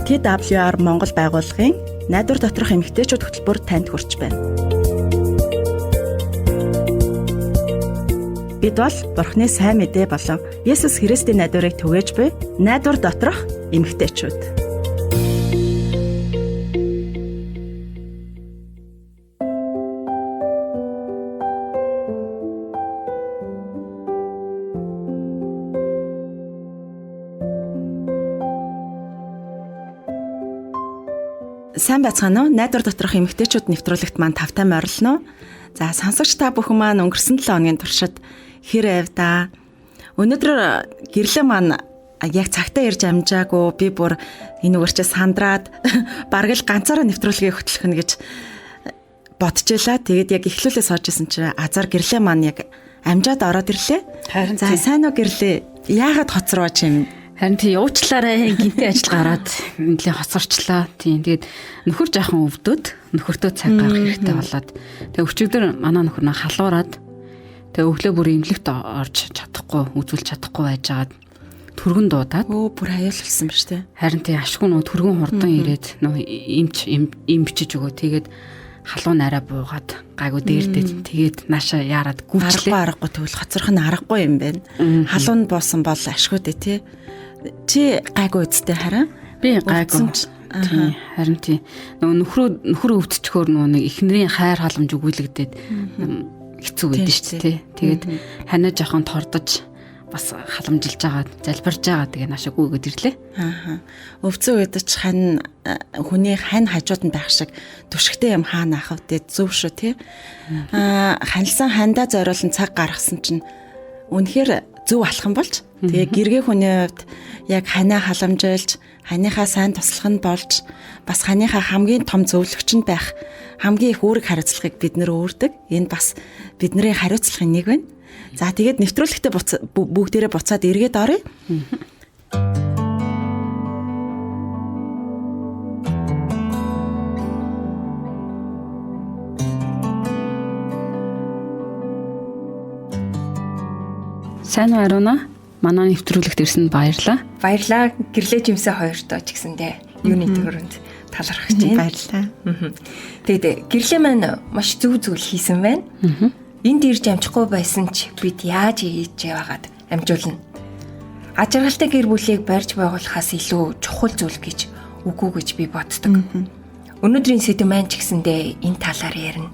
TWR Монгол байгууллагын найдвар доторх эмэгтэйчүүд хөтөлбөр танд хүрч байна. Бид бол Бурхны сайн мэдээ болон Есүс Христийн найдварыг түгээж буй найдвар доторх эмэгтэйчүүд. Сайн байцгаана уу? Найдвар доторх эмэгтэйчүүд нэвтрүүлэгт маань тавтай морилно. За сонсогч та бүхэн маань өнгөрсөн 7 хоногийн туршид хэр авда. Өнөөдөр гэрлээ маань яг цагтаа ирж амжаагүй. Би бүр энэ үгээрчээ сандраад бараг л ганцаараа нэвтрүүлгийг хөтлөх нь гэж бодчихлаа. Тэгээд яг эхлүүлээ сууж исэн чинь азар гэрлээ маань яг амжаад ороод ирлээ. За сайн уу гэрлээ? Яагаад хоцрооч юм? Харин тий уучлаарай гинтийн ажил гараад нэлээд хоцорчлаа. Тийм тэгээд нөхөр жаахан өвдөд нөхөртөө цаг гаргах хэрэгтэй болоод тэгээд өчигдөр манай нөхөр нь халуураад тэгээд өглөө бүр эмнэлэгт орж чадахгүй үзүүлж чадахгүй байжгаад түргэн дуудаад бүр аюулсан ба штэ. Харин тий ашгүй нөө түргэн хурдан ирээд нөө имчиж өгөө тэгээд халуун арай буугаад гайгүй дээрдээ тэгээд нааша яарад гүйчлээ. Аргагүй тэгвэл хоцрох нь аргагүй юм байна. Халуун буусан бол ашгүй дээ тий. Чи гайгүй үсттэй хараа? Би гайгүй. Тийм харин тий. Нөхөр өвдчихөөр нэг эхнэрийн хайр халамж өгүүлэгдээд хэцүү байдэн шүү дээ. Тэгээд ханаа жоохон тордож бас халамжилж байгаа, залбирж байгаа тэгээ наашаагүй гээд ирлээ. Өвцөө үедч хань хүний хань хажууд нь байх шиг түшигтэй юм хаана ахав дээ зөв шүү тий. Ханилсан хандаа зориулсан цаг гаргасан чинь үнэхээр зөв алхам болж тэгээ гэргээ хүний хувьд яг ханаа халамжилж ханыхаа сайн туслах нь болж бас ханыхаа хамгийн том зөвлөгч нь байх хамгийн их үүрэг хариуцлагыг бид нэр өөрдөг. Энэ бас бидний хариуцлагын нэг байна. За тэгээд нэвтрүүлэгтээ бүгдээрээ буцаад эргээд оръё. Сайн уу Аруна? Манай нэвтрүүлэгт ирсэнд баярлалаа. Баярлалаа. Гэрлээ жимсээ хоёртоо ч гэсэндээ юуны төгөрөнд талархаж байна. Баярлалаа. Тэгээд гэрлээ маань маш зөв зүйл хийсэн байна. Энд ирж амжихгүй байсан ч бид яаж хийж яваагаад амжуулна. Ажиргалтай гэр бүлийг барьж байгуулахаас илүү чухал зүйл гэж үгүй гэж би боддог. Өнөөдрийн сэдэв маань ч гэсэндээ энэ талаар ярина.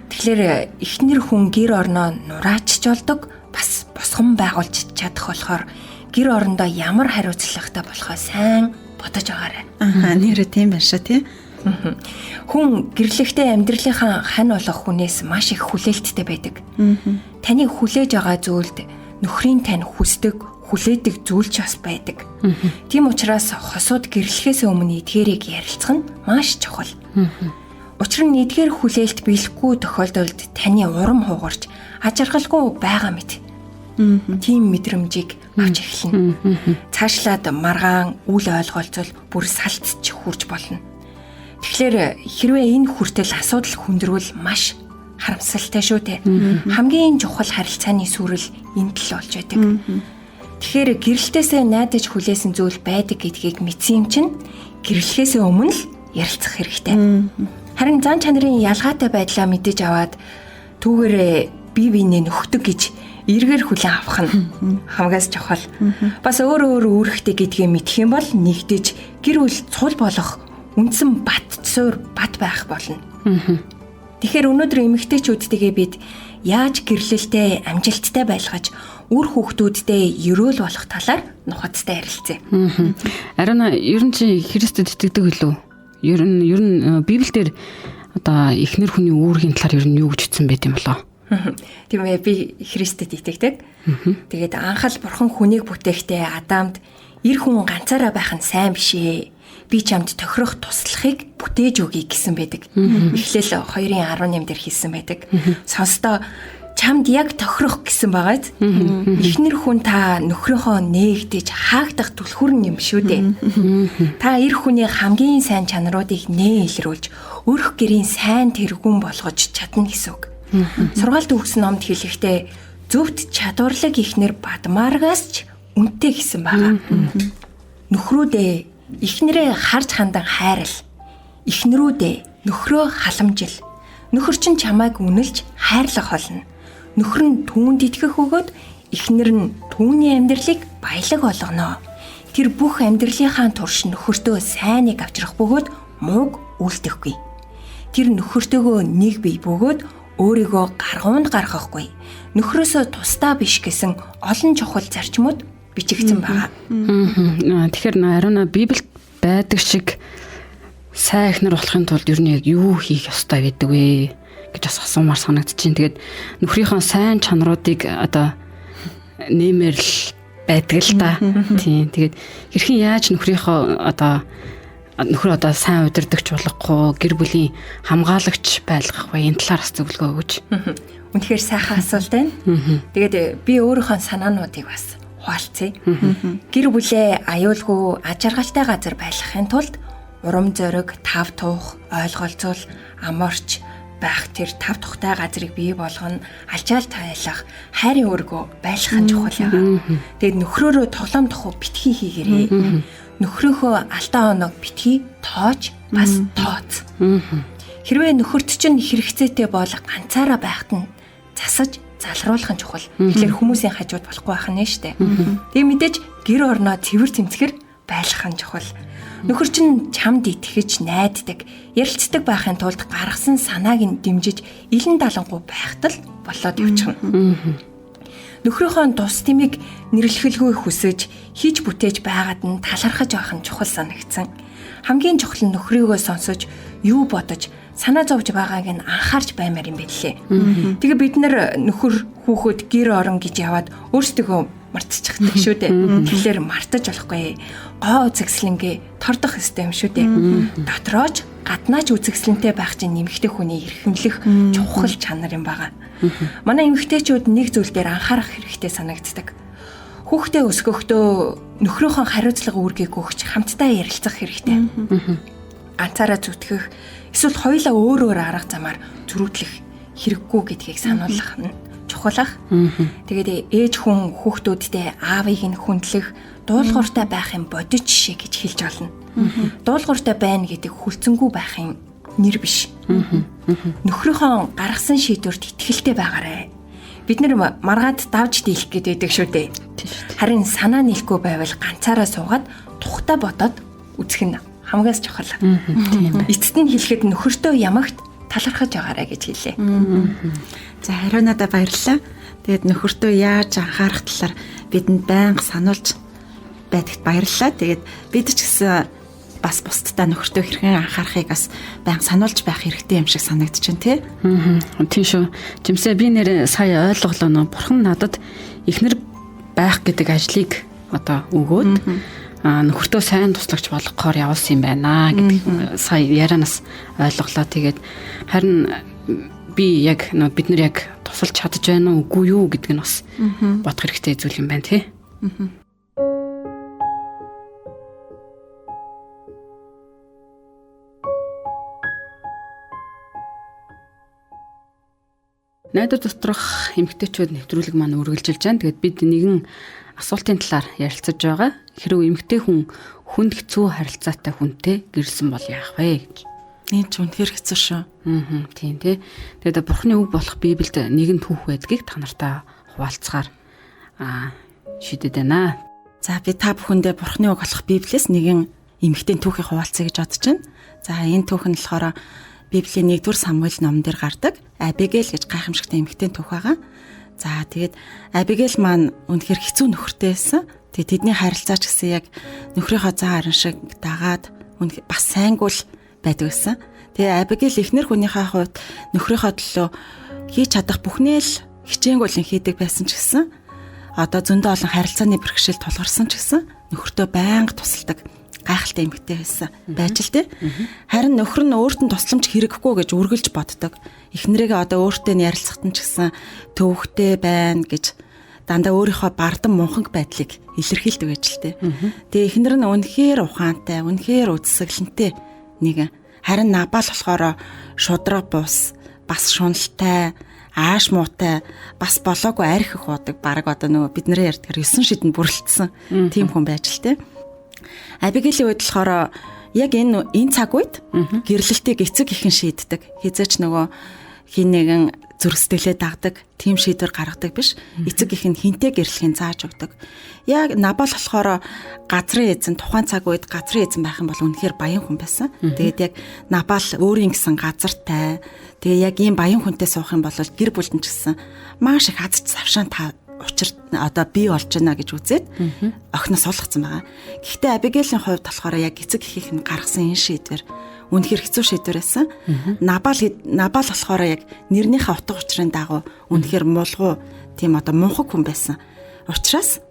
Тэгэхээр эхнэр хүн гэр орноо нураачч болдог. Бас босгон байгуулж чадах болохоор гэр орондоо ямар хариуцлагатай болохоо сайн бодож байгаарай. Нэрээ тийм байна шүү тий. Хүн гэрлэгтээ амьдралынхаа хань болох хүнээс маш их хүлээлттэй байдаг. Таныг хүлээж байгаа зүйлд нөхрийн тань хүсдэг, хүлээдэг зүйл ч бас байдаг. Тийм учраас хосууд гэрлэхээс өмнө эдгээрийг ярилцах нь маш чухал. Учир нь эдгээр хүлээлт биелэхгүй тохиолдолд таны урам хугарч ажиргалгүй байгаа мэт. Тийм мэдрэмжийг авч эхэлнэ. Цаашлаад маргаан үл ойлголцол бүр салтч хурж болно. Тэгэхээр хэрвээ энэ хүртэл асуудал хүндрвэл маш харамсалтай шүү дээ. Хамгийн чухал харилцааны сүрэл энд л болж байдаг. Тэгэхээр гэрэлтээсээ найдаж хүлээсэн зүйл байдаг гэдгийг мэдсэн юм чинь гэрлэхээс өмнө л ярилцах хэрэгтэй. Харин зан чанарын ялгаатай байдлаа мэдэж аваад түүгээрээ бие биенээ нөхдөг гэж эргээр хүлээн авах нь хамгаас чухал. Бас өөр үүрэгтэй гэдгийг мэдэх юм бол нэгдэж гэр бүл цул болох үндсэн бат цуур бат байх болно. Тэгэхээр өнөөдөр эмэгтэйчүүдтэйгээ бид яаж гэрлэлтэй амжилттай байлгаж үр хүүхдүүдтэй ерөөл болох талаар нухацтай ярилцъя. Аруна ер нь чи Христэд итгэдэг үлээ? Ер нь Библиэлд одоо эхнэр хүний үүргийн талаар ер нь юу гэж хэлсэн байт юм болоо? Тийм ээ би Христэд итгэдэг. Тэгээд анхаал бурхан хүнийг бүтээхдээ Адамд эр хүн ганцаараа байх нь сайн биш ээ. Би чамд тохирох туслахыг бүтээж өгье гэсэн байдаг. Эхлээл 2:18 дээр хэлсэн байдаг. Сонсдоо чамд яг тохирох гэсэн байгааз. Эхнэр хүн та нөхрийнхөө нээгдэж хаагдах түлхүүр юм шүү дээ. Та эр хүний хамгийн сайн чанаруудыг илрүүлж өрх гэрийн сайн тэргүүн болгож чадна гэсэн үг. Сургаалт өгсөн номд хэлэхдээ зөвхт чадварлаг ихнэр бадмааргаас ч үнэтэй гэсэн байгаа. Нөхрүүдээ Эхнэрээ харж хандан хайрал. Эхнэрүүдээ нөхрөө халамжил. Нөхөр чинь чамайг үнэлж хайрлах болно. Нөхөр нь түүнд итгэх өгөөд эхнэр нь түүний амьдралыг баялаг болгоно. Тэр бүх амьдралынхаа турш нөхөртөө сайныг авчрах бөгөөд мууг үлдэхгүй. Тэр нөхөртөөгөө нэг бие бөгөөд өөрийгөө гаргуунд гаргахгүй. Нөхрөөсөө тусдаа биш гэсэн олон чухал зарчмууд бичигдсэн байгаа. Тэгэхээр ариуна Библиэд байдаг шиг сайн эхнэр болохын тулд ер нь яг юу хийх ёстой гэдэг вэ гэж бас асуумаар санагдчихээн. Тэгээд нөхрийнхөө сайн чанаруудыг одоо нэмэр л байдаг л да. Тийм. Тэгээд хэрхэн яаж нөхөр одоо сайн удирдахч болохгүй, гэр бүлийн хамгаалагч байлгах вэ? Энэ талаар бас зөвлөгөө өгөөч. Үнэхээр сайхан асуулт байна. Тэгээд би өөрийнхөө санаануудыг бас хуваалцъя. Гэр бүлээ аюулгүй аж аргалтай газар байлгахын тулд урам зориг, тав тух, ойлголцол, амарч байх тэр тав тухтай газрыг бий болгоно, альчаал тайлах, хайрын өргөө байлгах нь чухал юм. Тэгээд нөхрөөрөө тоглоом тохуу битгий хийгэрээ. Нөхрөөхөө алдаа оног битгий тоож бас тооц. Хэрвээ нөхөрт чинь хэрэгцээтэй бол ганцаараа байхад нь засаж залруулах нь чухал. Тэгэхээр хүмүүсийн хажууд болохгүй байх нь штэ. Тэгээ мэдээж гэр орноо цэвэр цэмцгэр байлгах нь чухал. Нөхөр чинь чамд итгэж найддаг, ярилцдаг байхын тулд гаргасан санааг нь дэмжиж илэн далангуй байхад л болоод явчихна. Нөхрийнхөө тус тэмийг нэрлэхэлгүй хүсэж хийж бүтээж байгаад нь талархаж байх нь чухал санагдсан. Хамгийн чухал нь нөхрийгөө сонсож юу бодож санаа зовж байгааг нь анхаарч баймаар юм билээ. Тэгээ бид нар нөхөр хүүхэд гэр орон гэж яваад өөрсдөө мартчихдаг шүү дээ. Тэгэхээр мартаж болохгүй. Гоо үзэгслэнгээ тордох ёстой юм шүү дээ. Дотрооч гаднаач үзэгслэнтэй байх чинь нэмэгтэй хүний эрхэмлэх чухал чанар юм байгаа. Манай эмэгтэйчүүд нэг зүйл дээр анхаарах хэрэгтэй санагддаг. Хүүхдээ өсгөхдөө нөхрийнхөө хариуцлага үүргийг өгч хамтдаа ярилцах хэрэгтэй. Ганцаараа зүтгэх эсвэл хоёулаа өөр өөр арга замаар зөрүүдлэх хэрэггүй гэдгийг сануулгах нь чухалах. Тэгээд ээж хүн хүүхдүүдтэй аавыг нь хүндлэх, дуулууртай байхын бодит жишээ гэж хэлж олно. Дуулууртай байна гэдэг хүлцэнгүй байхын нэр биш. Нөхрийнхөө гаргасан шийдвэрт итгэлтэй байгаарай. Бид нэр маргаад давж дийлэх гэдэг шүү дээ. Харин санаа нийлэхгүй байвал ганцаараа суугаад тухтай бодоод үзэх нь хамгаас чухал. Эцэст нь хэлэхэд нөхөртөө ямагт талархаж байгаарай гэж хэлээ. За хариунадаа баярлалаа. Тэгээд нөхөртөө яаж анхаарах талаар бидэнд байнга сануулж байдагт баярлалаа. Тэгээд бид ч гэсэн бас бусдаа нөхөртөө хэрхэн анхаарахыг бас байнга сануулж байх хэрэгтэй юм шиг санагдаж байна тий. Тийм шүү. Жимсээ би нэр сая ойлголоо нөө бурхан надад эхнэр байх гэдэг ажлыг одоо өгөөд нөхөртөө сайн туслагч болгохоор явуулсан юм байна гэдэг сая ярианаас ойлголоо. Тэгээд харин би яг бид нар яг тусалж чадж байна уу үгүй юу гэдг нь бас бодох хэрэгтэй зүйл юм байна тий. Найдвар доторх эмэгтэйчүүд нэвтрүүлэг маань үргэлжилж байна. Тэгээд бид нэгэн асуултын талаар ярилцаж байгаа. Хэрвээ эмэгтэй хүн хүнд хэцүү харилцаатай хүнтэй гэрэлсэн бол яах вэ гэж. Энэ ч үнэхээр хэцүү шүү. Тийм тий. Тэгээд Бурхны үг болох Библиэд нэгэн түүх байдгийг та нартай хуваалцахаар шийдэд байна. За би та бүхэндээ Бурхны үг болох Библиэс нэгэн эмэгтэй түүхийг хуваалцъя гэж бодож байна. За энэ түүх нь болохоор Библийн 1-р Самуэль номон дээр гардаг Абигейл гэж гайхамшигтай эмэгтэй түүх байгаа. За тэгээд Абигейл маань үнэхээр хэцүү нөхөртэй байсан. Тэгээд тэдний харилцаа ч гэсэн яг нөхрийнхөө зан аран шиг дагаад бас сайнгуул байдаг байсан. Тэгээд Абигейл эхнэр хүнийхээ хувьд нөхрийнхөө төлөө хийж чадах бүхнээ л хичээнгүйлэн хийдэг байсан ч гэсэн одоо зөндөө олон харилцааны бэрхшээл тулгарсан ч гэсэн нөхөртөө байнга тусалдаг гайхалтай эмэгтэй байсан байж л дээ. Харин нөхөр нь өөрт нь тусламж хэрэггүй гэж үргэлж боддог. Эхнэрээ одоо өөртөө нь ярилцахад нь ч гэсэн төвөгтэй байна гэж дандаа өөрийнхөө бардам мунхаг байдлыг илэрхийлдэг байж л дээ. Тэгээ эхнэр нь үнэхээр ухаантай, үнэхээр үдсэглэнтэй нэг. Харин Набал болохоор шудраг бус, бас шуналтай, ааш муутай, бас болоогүй арх их уудаг. Бараг одоо нөгөө бид нэрээ ярьдгаар 9 шидэнд бүрлдсэн тийм хүн байж л дээ. Абигелийн үед болохоор яг энэ цаг үед гэрлэлтийг эцэг ихэн шийддэг. Хизээч нөгөө хин нэгэн зүрх сэтгэлээ дагдаг, тийм шийдвэр гаргадаг биш. Эцэг ихэн хинтээ гэрлэхин зааж өгдөг. Яг Набал болохоор газрын эзэн, тухайн цаг үед газрын эзэн байх юм бол үнэхээр баян хүн байсан. Тэгээд яг Набал өөрийн гэсэн газартай. Тэгээ яг ийм баян хүнтэй суух юм бол гэр бүлд нь ч гэсэн маш их аз завшаан учир одоо бий болж байна гэж үзээд охиноос олгоцсон байгаа. Гэхдээ Абигелийн хувьд болохоор яг эцэг эхийнх нь гаргасан энэ шийдвэр үнэхээр хэцүү шийдвэр байсан. Набал болохоор яг нэрнийхээ утга учирын дагуу үнэхээр мулгуу тийм одоо мунхаг хүн байсан. Учираас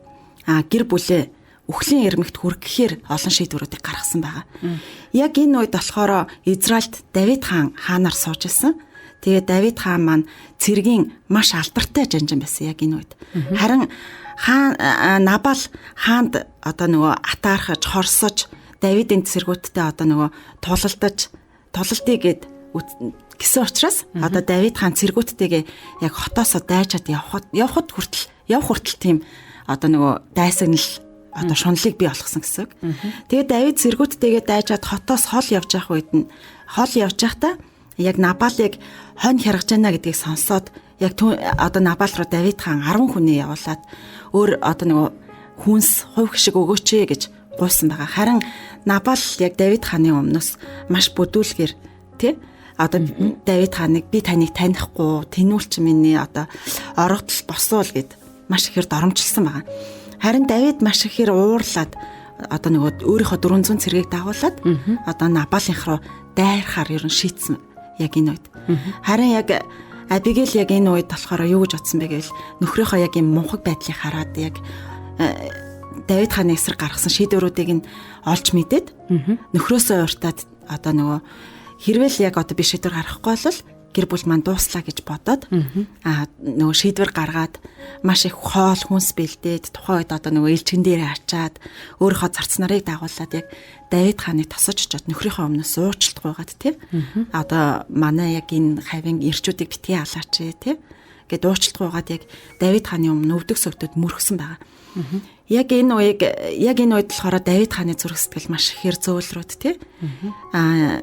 гэр бүлээ үхлийн эрмэгт хүргэхээр олон шийдвэрүүдийг гаргасан байгаа. Яг энэ үед болохоор Израильд Давид хаанаар сууж исэн. Тэгээ Давид хаан маань цэргийн маш алдартай жанжин байсан яг энэ үед. Харин Набал хаанд одоо нөгөө атаархаж, хорсож, Давидын цэргүүдтэй одоо нөгөө тулалдъя гэд гэсэн учраас одоо Давид хаан цэргүүдтэйгээ яг хотоосоо дайжаад явхад хүртэл тийм одоо нөгөө дайсагнал одоо шунлыг бий болгосон гэсэн. Тэгээ Давид цэргүүдтэйгээ дайжаад хотоос хол явж байхдаа яг Набалыг хонь хяргаж байна гэдгийг сонсоод яг одоо Набал руу Давид хаан 10 хүнээ явуулаад өөр одоо нөгөө хүнс хувь шиг өгөөч гэж гуйсан байгаа. Харин Набал яг Давид хааны өмнөөс маш бүдүүлгээр тий одоо Давид хааныг би таныг танихгүй, тэнүүлч миний одоо орогдол босуул гэд маш ихээр доромжилсан байгаа. Харин Давид маш ихээр уурлаад одоо нөгөө өөрийнхөө 400 цэргийг дагуулад одоо Набалынх руу дайрахаар ер нь шийдсэн яг энэ үед. Харин яг Абигейл яг энэ үед болохоор юу гэж бодсон бэ гэвэл нөхрийнхөө яг юм мунхаг байдлыг хараад яг Давид хааны эсрэг гаргасан шийдвэрүүдийг нь олж мэдээд нөхрөөсөө уртаад одоо нөгөө хэрвэл яг одоо би шийдвэр гаргахгүй бол гэр бүл маань дууслаа гэж бодоод нөгөө шийдвэр гаргаад маш их хоол хүнс бэлдээд тухайн үед одоо нөгөө элчгэн дээрээ ачаад өөрийнхөө зарц нарыг дагуулад яг Давид хааныг тосож очоод нөхрийнхөө өмнөөс уучлалт гуйгаад тий одоо манай яг энэ хавийн ирчүүдийг битгий алаач тий гэд уучлалт гуйгаад яг Давид хааны өмнө өвдөг сөгдөд мөргсөн байгаа. Яг энэ үед болохоор Давид хааны зүрх сэтгэл маш ихээр зөөлрөөд тий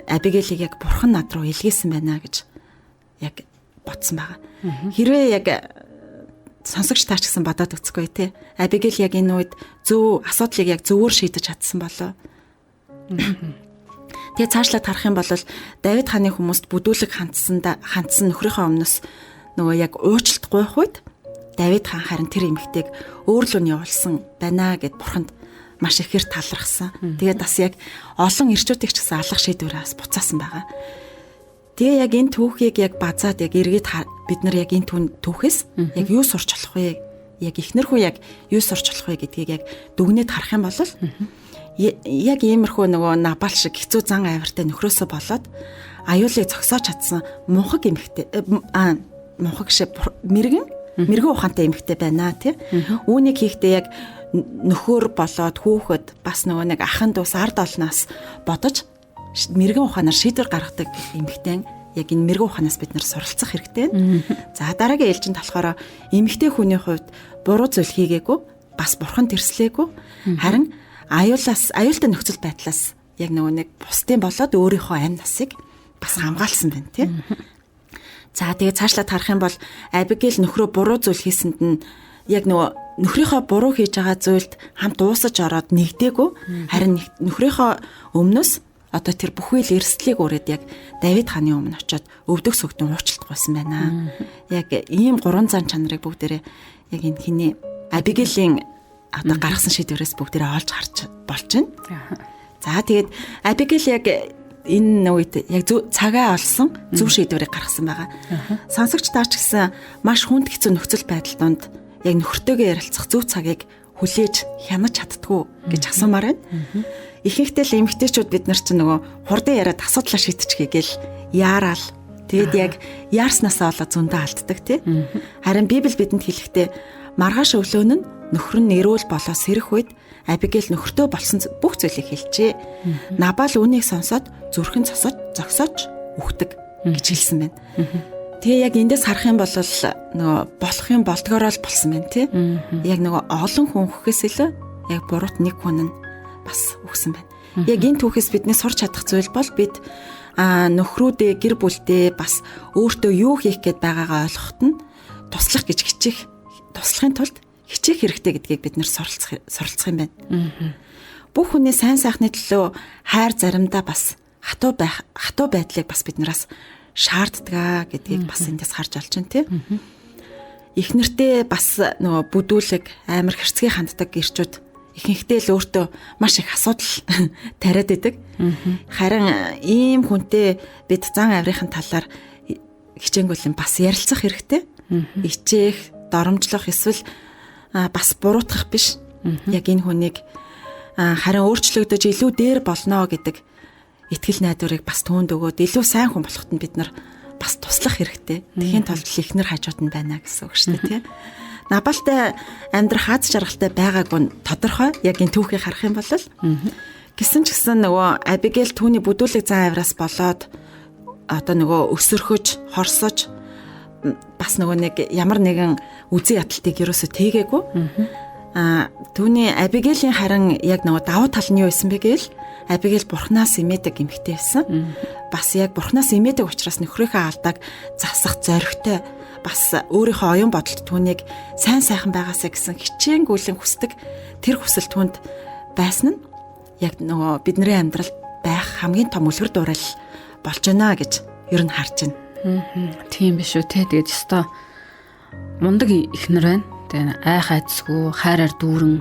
Абигейлийг яг бурхан над руу илгээсэн байна гэж яг бодсон байгаа. Хэрвээ яг сонсогч таач гэсэн бодоод үзэхгүй тий. Абигейл яг энэ үед зөв асуудлыг яг зөвөр шийдэж чадсан болоо. Тэгээ цаашлаад харах юм бол Давид хааны хүмүүст бүдүүлэг хандсан нөхрийнхөө өмнөөс нөгөө яг уучлалт гуйх үед Давид хаан харин тэр эмэгтэйг өөрлөө нь явуулсан байна гэд бурханд маш ихээр талархсан. Тэгээд бас яг олон ирчүүдийг ч гэсэн алах шийдвэрээс буцаасан байгаа. Тэгээ яг энэ түүхийг яг базаад яг эргээд бид нар яг энэ түүхээс яг юу сурч болох вэ? Яг эхнэрхүү яг юу сурч болох вэ гэдгийг яг дүгнээд харах юм бол яг иймэрхүү нөгөө Набал шиг хэцүү зан авиртай нөхрөөсөө болоод аюулыг зогсоож чадсан мунхаг эмэгтэй мунхаг шиг мэрэгэн ухаантай эмэгтэй байна тий. Үүнийг хийхдээ яг нөхөр болоод хүүхэд бас нөгөө нэг ахын дус ард олноос бодож мэрэгэн ухаанаар шийдвэр гаргадаг эмэгтэй яг энэ мэрэгэн ухаанаас бид нар суралцах хэрэгтэй. За дараагийн ээлжинд болохоор эмэгтэй хүний хувьд буруу зүйл хийгээгүй, бас бурхан тэрслээгүй. Харин аюултай нөхцөл байдлаас яг нөгөө нэг бусдын болоод өөрийнхөө амь насыг бас хамгаалсан байна тий. За тэгээ цаашлаад харах юм бол Абигейл нөхрөө буруу зүйл хийсэнд нь яг нөгөө нөхрийнхөө буруу хийж байгаа зүйлд хамт уусаж ороод нэгдээгүй. Харин нөхрийнхөө өмнөөс одоо тэр бүхэл эрсдлийг өрөөд яг Давид хааны өмнө очиод өвдөг сөгдөн уучлалт гуйсан байна. Яг ийм 3 зан чанарыг бүгдээрээ яг энэ хиний Абигейлийн одоо гаргасан шийдвэрээс бүгдээрээ олж харж болж байна. За тэгээд Абигейл яг энэ үед яг цагаа олсон зөв шийдвэрийг гаргасан байгаа. Сонсогч таач гэсэн маш хүнд хэцүү нөхцөл байдал донд яг нөхөртөөгөө ярилцах зөв цагийг хүлээж хянаж чаддгүй гэж асуумаар байна. Ихэнхдээ л эмэгтэйчүүд бид нар чинь нөгөө хурдан яриад асуудлаа шийдчихье гээл яараал. Тэгэд яг яарснасаа болоод зөндөө алддаг тий. Харин Библи бидэнд хэлэхдээ маргааш өглөө нь нөхөр нь эрүүл болоо сэрэх үед Абигейл нөхөртөө болсон бүх зүйлийг хэлжээ. Набал үүнийг сонсоод зүрхэн зогсоож үхдэг гэж хэлсэн байна. Тэгээ яг эндээс харах юм бол нөгөө болох юм болдгоороо л болсон байна тий. Яг нөгөө олон хүн үхэхээс илүү яг буруут нэг хүн нь бас өгсөн байна. Яг энэ түүхээс бидний сурч чадах зүйл бол бид нөхрүүдээ гэр бүлдээ бас өөртөө юу хийх гээд байгаагаа ойлгоход нь туслах гэж туслахын тулд хичээх хэрэгтэй гэдгийг бид нэр суралцах юм байна. Бүх хүний сайн сайхны төлөө хайр заримдаа бас хатуу байдлыг бас биднээс шаарддаг гэдгийг бас эндээс харж олж байна тий. Эхнэртэй бас нөгөө бүдүүлэг амар хэрцгий ханддаг гэрчүүд ихэнхдээ л өөртөө маш их асуудал тариад байдаг. Харин ийм хүнтэй бид зан авирын талаар хичээнгүйлэн бас ярилцах хэрэгтэй. Ичээх, доромжлох эсвэл бас буруутгах биш. Яг энэ хүнийг харин өөрчлөгдөж илүү дээр болно гэдэг итгэл найдварыг бас түүнд өгөөд илүү сайн хүн болоход нь бид нар бас туслах хэрэгтэй. Тэхийн тулд ихнэр хажууд нь байна гэсэн үг шүү дээ, тий. Набалтай амьдрах аз жаргалтай байгаагүй нь тодорхой. Яг энэ түүхийг харах юм бол гисэн ч гэсэн нөгөө Абигейл түүний бүдүүлэг зан авираас болоод одоо нөгөө өсөрхөж, хорсож бас нөгөө нэг ямар нэгэн үзий яталтыг ерөөсө тээгээгүй. Түүний Абигейлийн харин яг нөгөө давуу тал нь юу байсан бэ гэвэл Абигейл бурхнаас имээдэг эмэгтэй байсан. Бас яг бурхнаас имээдэг учраас нөхрийнхөө алдааг засах зоригтой бас өөрийнхөө оюун бодолд түүнийг сайн сайхан байгаасаа гэсэн хичээнгүйлэн хүсдэг тэр хүсэл түүнд байсан нь яг нөгөө бидний амьдралд байх хамгийн том үлгэр дуурайл болж байна гэж ер нь харж байна. Тийм биш үү те. Тэгээд ёстой мундаг ихнэр байна. Тэгээд айцгүй хайраар дүүрэн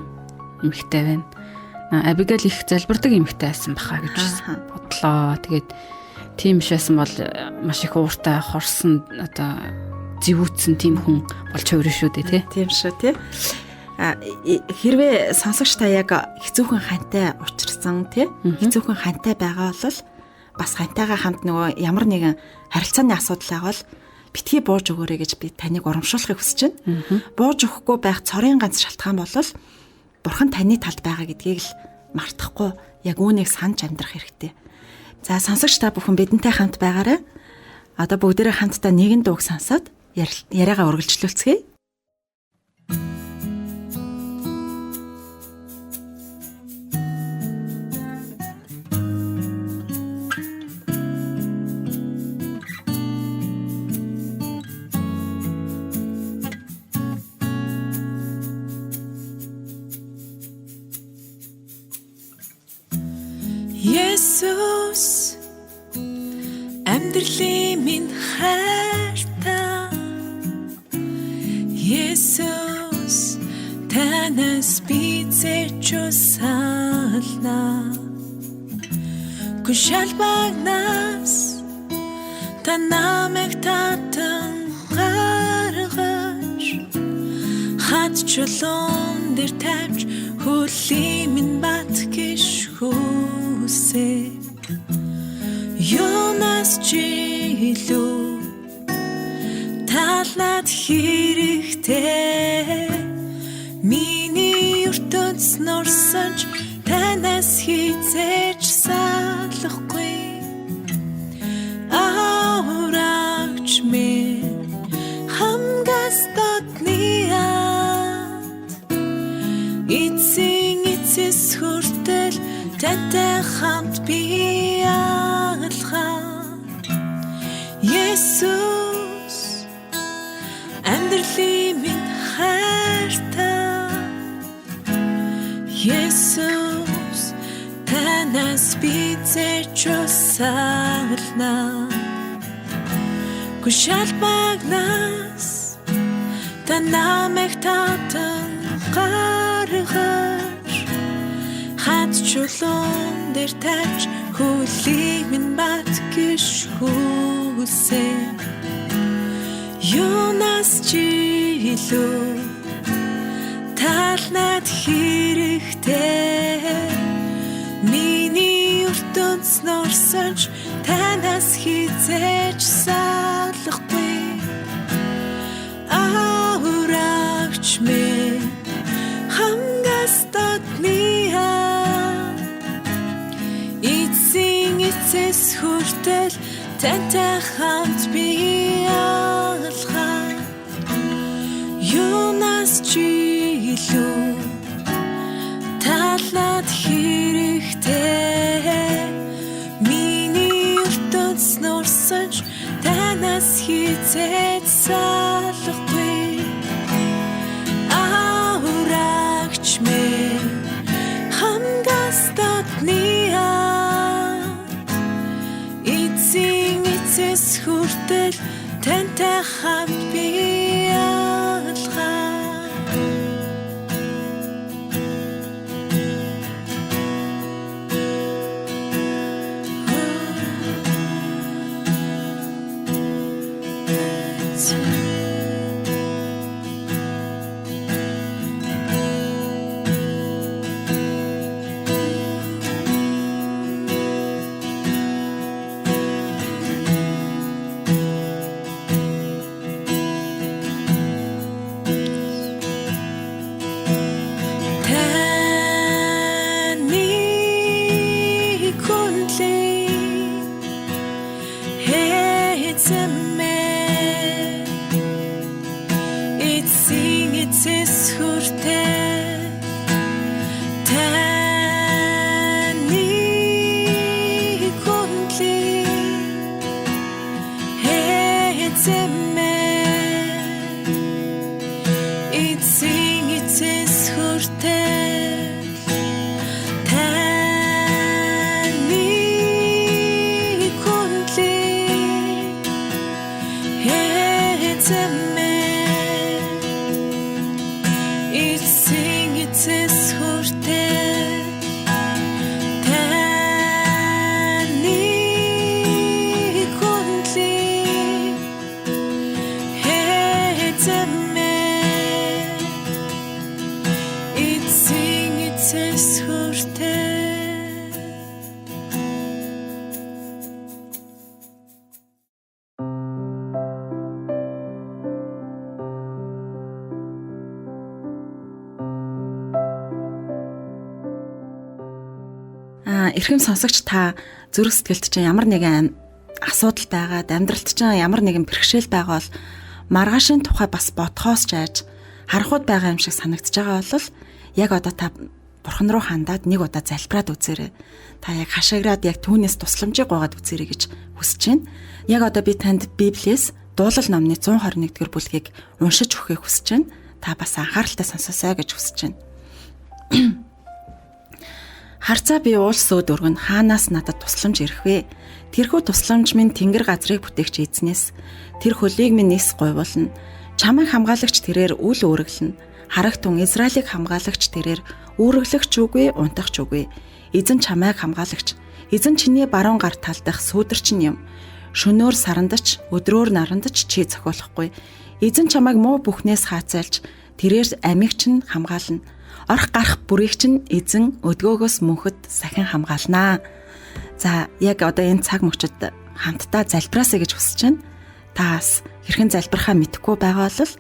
эмэгтэй байна. Абигейл их залбирдаг эмэгтэй байсан баха гэж бодлоо. Тэгээд тийм биш байсан бол маш их ууртай хорсон одоо зэвүүцсэн тийм хүн болж хувирна шүү дээ тий. Тийм шүү тий. Хэрвээ сонсогч та яг хэцүүхэн хантай учирсан тий. Хэцүүхэн хантай байгаа бол бас хантайгаа хамт нөгөө ямар нэгэн харилцааны асуудал байвал битгий бууж өгөөрэй гэж би таныг урамшуулахыг хүсэж байна. Бууж өгөхгүй байх цорын ганц шалтгаан бол бурхан таны талд байгаа гэдгийг л мартахгүй яг үүнийг санаж амьдрах хэрэгтэй. За сонсогч та бүхэн бидэнтэй хамт байгаарай. Одоо бүгдээрээ хамтдаа нэгэн дууг сонсоод яриагаа үргэлжлүүлцгээе. Есүс амьдралын минь хайртай Есүс танаас би зэчусална Гүшалбагнаас та намайг татан гаргаж хат чулуун дээр тавьж хөлийн минь бат гიშхүсэ Юнас жилүү талнад хэрэгтэй миний ертөнц нурсанч танаас хизээж салахгүй аврагч минь хамгас дотны эцэс хүртэл тантай хамт би алхам Есүс амьдралын минь хайртай Есүс танаас би зэчусална Гүшалбагнаас та намайг татан гаргаж хат чулуун дээр тавьж хөлийн минь бат гიშхүсэ Юнас жилүү талнад хэрэгтэй миний ертөнц нурсанч танаас хизээж салахгүй аврагч минь хамгас дотны эцэс хүртэл тантай хамт би алхам Юнас жилүү талнад хэрэг хэрэгтэй миний ертөнц нурсаж танаас хизээд салахгүй аврагч минь хамгаас дотны эцсийн эцэс хүртэл тантай хамт би алхаа Эрхэм сонсогч та зүрх сэтгэлд чинь ямар нэгэн асуудал байгаад амьдралд чинь ямар нэгэн бэрхшээл байгаа бол маргаашийн тухай бас бодхоос ч айж харахуд байгаа юм шиг санагдаж байгаа бол яг одоо та Бурхан руу хандаад нэг удаа залбираад үзээрэй. Та яг хашааграад яг түүнээс тусламжийг гуйгаад үзээрэй гэж хүсэж байна. Яг одоо би танд Библиэс Дуулал номны 121-р бүлгийг уншиж өгөхийг хүсэж байна. Та бас анхааралтай сонсоосай гэж хүсэж байна. Харцаа би уулс өөд өргөн хаанаас надад тусламж ирэх вэ? Тэрхүү тусламж минь тэнгэр газрыг бүтээгч эзнээс. Тэр хөлийг минь нис гойволно. Чамайг хамгаалагч тэрээр үл өөрөглөнө. Харагтун Израилийг хамгаалагч тэрээр үүрэглэгч үгүй, унтахч үгүй. Эзэн чамайг хамгаалагч. Эзэн чиний баруун гар талдах сүүдэрчин юм. Шөнөөр сарандаж, өдрөөр нарандаж чи зохиолохгүй. Эзэн чамайг муу бүхнээс хаацайлж, тэрээр амийг чинь хамгаална. Орох гарах бүрийг чинь эзэн өдгөөгөөс мөнхөд сахин хамгаалнаа. За яг одоо энэ цаг мөчид хамтдаа залбираасаа гэж хүсэж байна. Таас хэрхэн залбирахаа мэдэхгүй байгаа бол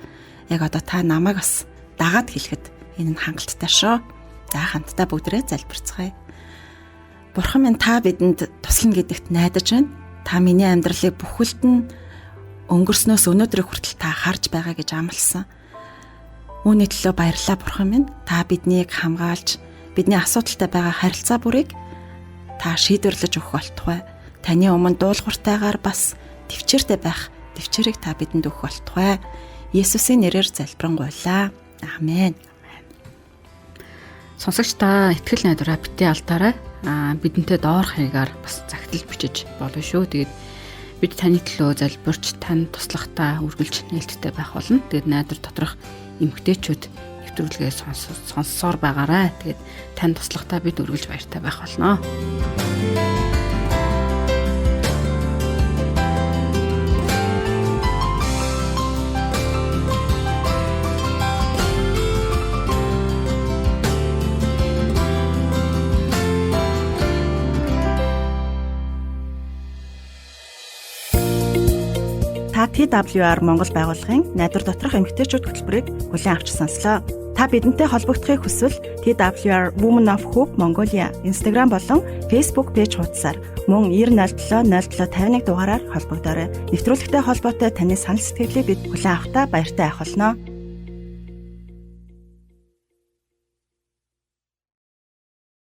яг одоо та намайг бас дагаад хэлэхэд энэ нь хангалттай шүү. За хамтдаа бүгдээ залбирцгаая. Бурхан минь та бидэнд туслана гэдэгт найдаж байна. Та миний амьдралыг бүхэлд нь өнгөрснөөс өнөөдрийг хүртэл та харж байгаа гэж амласан. Үүний төлөө баярлалаа Бурхан минь. Та биднийг хамгаалж, бидний асуудалтай байгаа харилцаа бүрийг та шийдвэрлэж өгөх болтугай. Таны өмнө дуулууртайгаар бас төвчээртэй байх төвчээрийг та бидэнд өгөх болтугай. Есүсийн нэрээр залбирanгуйлаа. Аамен. Сонсогч та итгэл найдвараа битээ алдаарай. Бидэнтэй доор хаягаар бас загтал бичиж болно шүү. Тэгээд бид таны төлөө залбирч тань туслахтаа үргэлж нээлттэй байх болно. Тэгээд найдвар доторх эмгтээчүүд нэвтрүүлгээ сонссоор байгаарай. Тэгээд тань туслахтаа бид үргэлж баяртай байх болно. Та TWR Монгол байгууллагын найдвар доторх эмгтээчүүд хөтөлбөрийг хүлээн авч сонслоо. Та бидэнтэй холбогдохыг хүсвэл TWR Women of Hope Mongolia Instagram болон Facebook пэйж хуудасаар мөн 907 0751 дугаараар холбогдоорой. Нэвтрүүлэгтэй холбоотой таны санал сэтгэлийг бид хүлээн авахдаа баяртай байх болно.